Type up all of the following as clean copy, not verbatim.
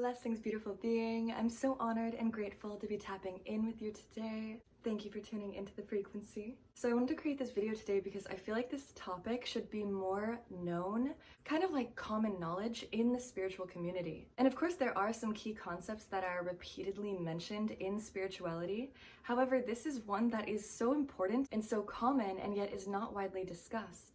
Blessings, beautiful being. I'm so honored and grateful to be tapping in with you today. Thank you for tuning into the frequency. So I wanted to create this video today because I feel like this topic should be more known, kind of like common knowledge in the spiritual community. And of course, there are some key concepts that are repeatedly mentioned in spirituality. However, this is one that is so important and so common and yet is not widely discussed.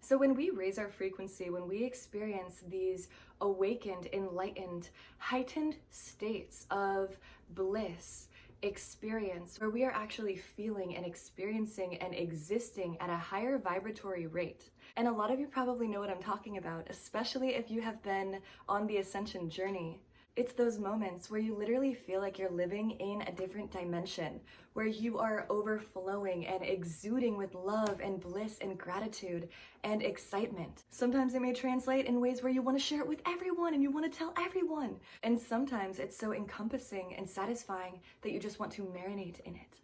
So when we raise our frequency, when we experience these awakened, enlightened, heightened states of bliss, experience, where we are actually feeling and experiencing and existing at a higher vibratory rate. And a lot of you probably know what I'm talking about, especially if you have been on the Ascension journey. It's those moments where you literally feel like you're living in a different dimension, where you are overflowing and exuding with love and bliss and gratitude and excitement. Sometimes it may translate in ways where you want to share it with everyone and you want to tell everyone. And sometimes it's so encompassing and satisfying that you just want to marinate in it.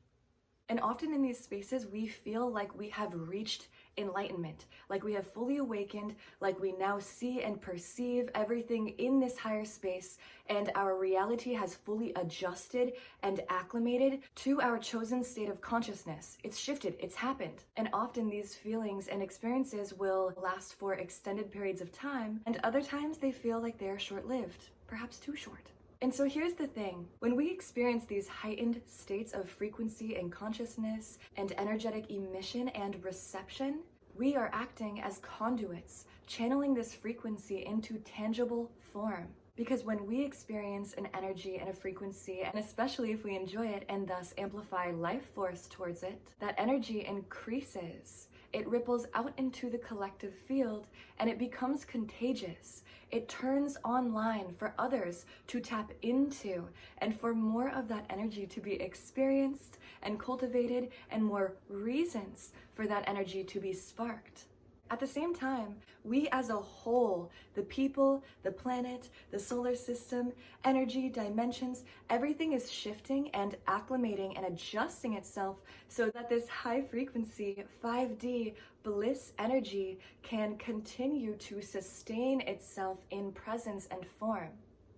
And often in these spaces, we feel like we have reached enlightenment, like we have fully awakened, like we now see and perceive everything in this higher space, and our reality has fully adjusted and acclimated to our chosen state of consciousness. It's shifted, it's happened. And often these feelings and experiences will last for extended periods of time, and other times they feel like they're short-lived, perhaps too short. And so here's the thing, when we experience these heightened states of frequency and consciousness and energetic emission and reception, we are acting as conduits, channeling this frequency into tangible form. Because when we experience an energy and a frequency, and especially if we enjoy it and thus amplify life force towards it, that energy increases. It ripples out into the collective field and it becomes contagious. It turns online for others to tap into and for more of that energy to be experienced and cultivated and more reasons for that energy to be sparked. At the same time, we as a whole, the people, the planet, the solar system, energy, dimensions, everything is shifting and acclimating and adjusting itself so that this high frequency 5D bliss energy can continue to sustain itself in presence and form.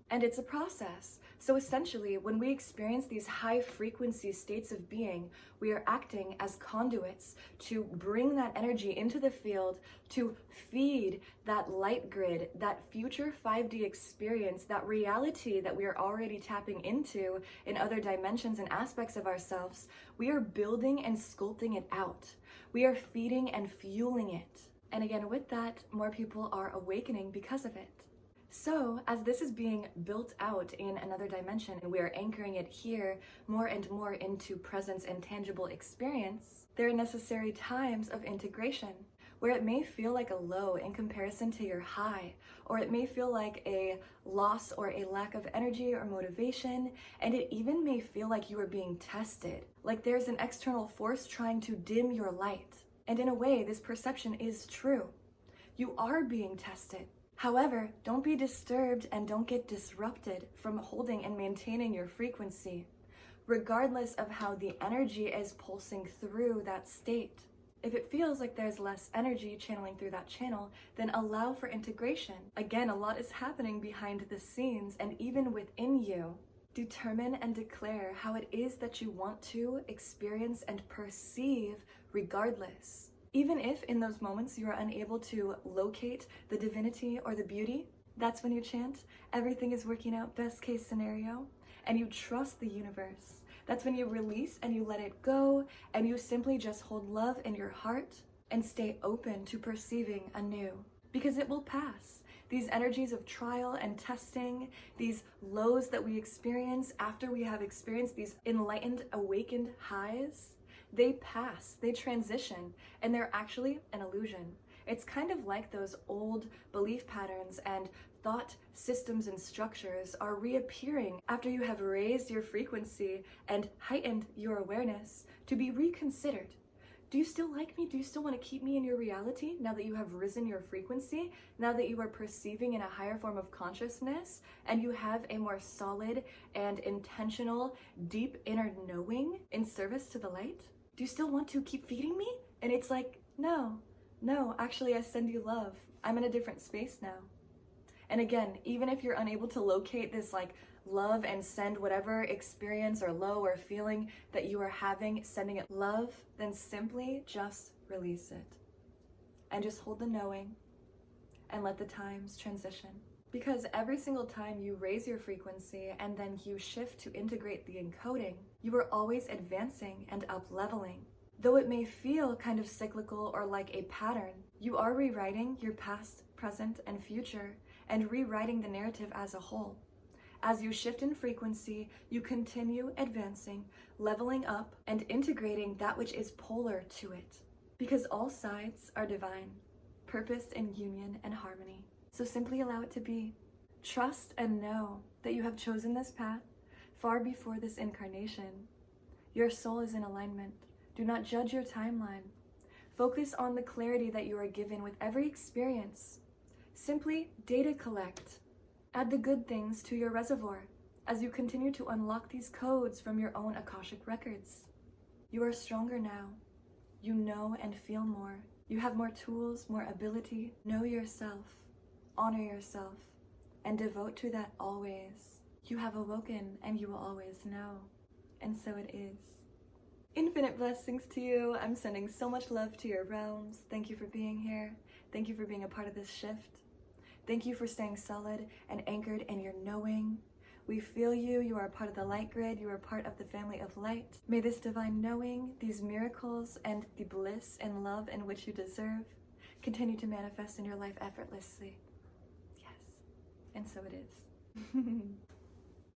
And it's a process. So essentially, when we experience these high frequency states of being, we are acting as conduits to bring that energy into the field, to feed that light grid, that future 5D experience, that reality that we are already tapping into in other dimensions and aspects of ourselves. We are building and sculpting it out. We are feeding and fueling it. And again, with that, more people are awakening because of it. So, as this is being built out in another dimension and we are anchoring it here more and more into presence and tangible experience, there are necessary times of integration where it may feel like a low in comparison to your high, or it may feel like a loss or a lack of energy or motivation, and it even may feel like you are being tested, like there's an external force trying to dim your light. And in a way, this perception is true. You are being tested. However, don't be disturbed and don't get disrupted from holding and maintaining your frequency, regardless of how the energy is pulsing through that state. If it feels like there's less energy channeling through that channel, then allow for integration. Again, a lot is happening behind the scenes and even within you. Determine and declare how it is that you want to experience and perceive regardless. Even if in those moments you are unable to locate the divinity or the beauty, that's when you chant, everything is working out best case scenario, and you trust the universe. That's when you release and you let it go, and you simply just hold love in your heart and stay open to perceiving anew, because it will pass. These energies of trial and testing, these lows that we experience after we have experienced these enlightened, awakened highs, they pass, they transition, and they're actually an illusion. It's kind of like those old belief patterns and thought systems and structures are reappearing after you have raised your frequency and heightened your awareness to be reconsidered. Do you still like me? Do you still want to keep me in your reality now that you have risen your frequency? Now that you are perceiving in a higher form of consciousness and you have a more solid and intentional, deep inner knowing in service to the light? Do you still want to keep feeding me? And it's like, no, actually I send you love. I'm in a different space now. And again, even if you're unable to locate this like love and send whatever experience or low or feeling that you are having, sending it love, then simply just release it. And just hold the knowing and let the times transition. Because every single time you raise your frequency and then you shift to integrate the encoding, you are always advancing and up-leveling. Though it may feel kind of cyclical or like a pattern, you are rewriting your past, present, and future, and rewriting the narrative as a whole. As you shift in frequency, you continue advancing, leveling up, and integrating that which is polar to it. Because all sides are divine, purposed in union and harmony. So simply allow it to be. Trust and know that you have chosen this path far before this incarnation. Your soul is in alignment. Do not judge your timeline. Focus on the clarity that you are given with every experience. Simply data collect. Add the good things to your reservoir as you continue to unlock these codes from your own Akashic records. You are stronger now. You know and feel more. You have more tools, more ability. Know yourself, honor yourself, and devote to that always. You have awoken and you will always know. And so it is. Infinite blessings to you. I'm sending so much love to your realms. Thank you for being here. Thank you for being a part of this shift. Thank you for staying solid and anchored in your knowing. We feel you. You are a part of the light grid. You are part of the family of light. May this divine knowing, these miracles, and the bliss and love in which you deserve continue to manifest in your life effortlessly. Yes. And so it is.